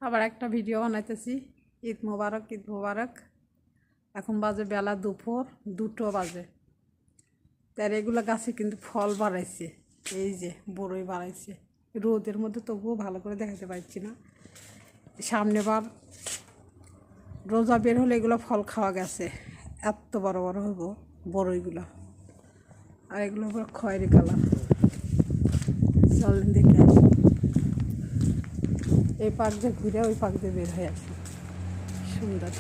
আবার একটা ভিডিও বানাইতেছি। ঈদ মোবারক, ঈদ মোবারক। এখন বাজে বেলা দুপুর 2টো বাজে। তার এগুলো গাছে কিন্তু ফল বাড়াইছে। এই যে বড়ই বাড়াইছে, রোদের মধ্যে তবুও ভালো করে দেখাতে পারছি না। সামনে বার রোজা বের হলে এগুলো ফল খাওয়া গেছে। এত বড় বড় হইব বড়ইগুলো, আর এগুলো পুরো খয়েরি কালার। চলেন দেখে আসি। এই পাক দিয়ে ঘুরে ওই পাক দিয়ে বের হয়ে আসি। সুন্দর।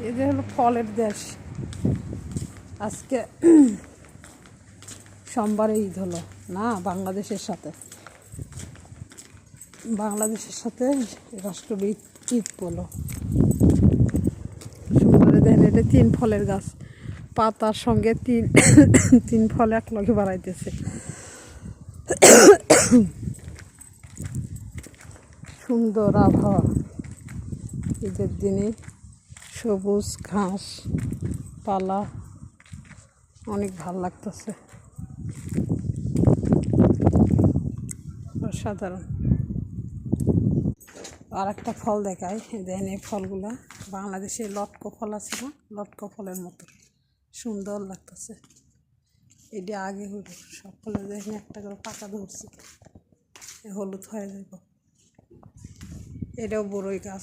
এই যে হলো ফলের দেশ। আজকে সোমবারে ঈদ হলো না, বাংলাদেশের সাথে রাষ্ট্রীয় ঈদ বলো। সুন্দরে দেখেন, এটা 3 ফলের গাছ, পাতার সঙ্গে তিন ফল এক লগে বাড়াইতেছে। সুন্দর আবহাওয়া ঈদের দিনে, সবুজ ঘাস পালা, অনেক ভালো লাগতেছে, অসাধারণ। আর একটা ফল দেখায়, দেখেন এই ফলগুলা বাংলাদেশে লটকো ফল আছে না, লটকো ফলের মতো সুন্দর লাগতেছে। এটি আগে হলো সব ফলে দেখেন একটা করে পাকা ধরছে, হলুদ হয়ে যাব। এটাও বড়ই গাছ,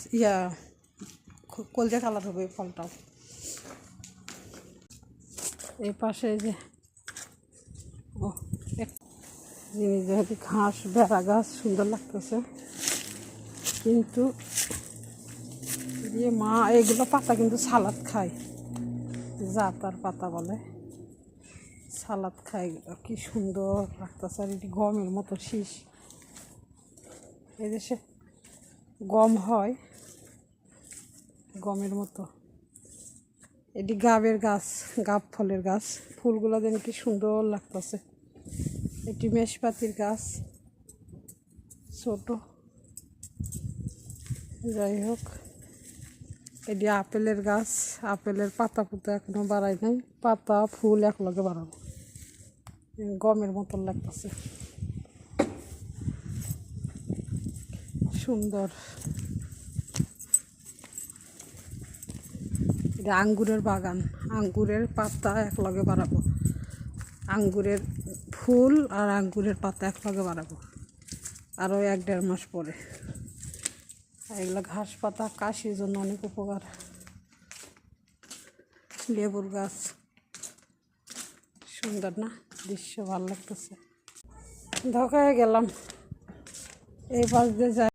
কলজা কালার হবে এই ফলটাও। এই পাশে যে জিনিস যেহেতু ঘাস, বেড়া গাছ সুন্দর লাগতেছে, কিন্তু মা এগুলো পাতা কিন্তু সালাদ খায়, জাতার পাতা বলে, সালাদ খায়। কি সুন্দর লাগতেছে। আর এটি গমের মতো শীষ, এদেশে গম হয় গমের মতো। এটি গাবের গাছ, গাব ফলের গাছ, ফুলগুলো যেন কি সুন্দর লাগতেছে। এটি মেষপাতির গাছ, ছোট। যাই হোক, এটি আপেলের গাছ, আপেলের পাতা পুতা এখনো বাড়াই নাই, পাতা ফুল একলগে বাড়াবো, গমের মতন লাগতেছে, সুন্দর। এটা আঙ্গুরের বাগান, আঙ্গুরের পাতা একলগে বাড়াবো, আঙ্গুরের ফুল আর আঙ্গুরের পাতা একলগে বাড়াবো আরও 1-1.5 মাস পরে। এগুলো ঘাস পাতা, কাশির জন্য অনেক উপকার। লেবুর গাছ, সুন্দর না দৃশ্য, ভালো লাগতেছে। ঢাকায় গেলাম, এই পাশ দিয়ে যাই।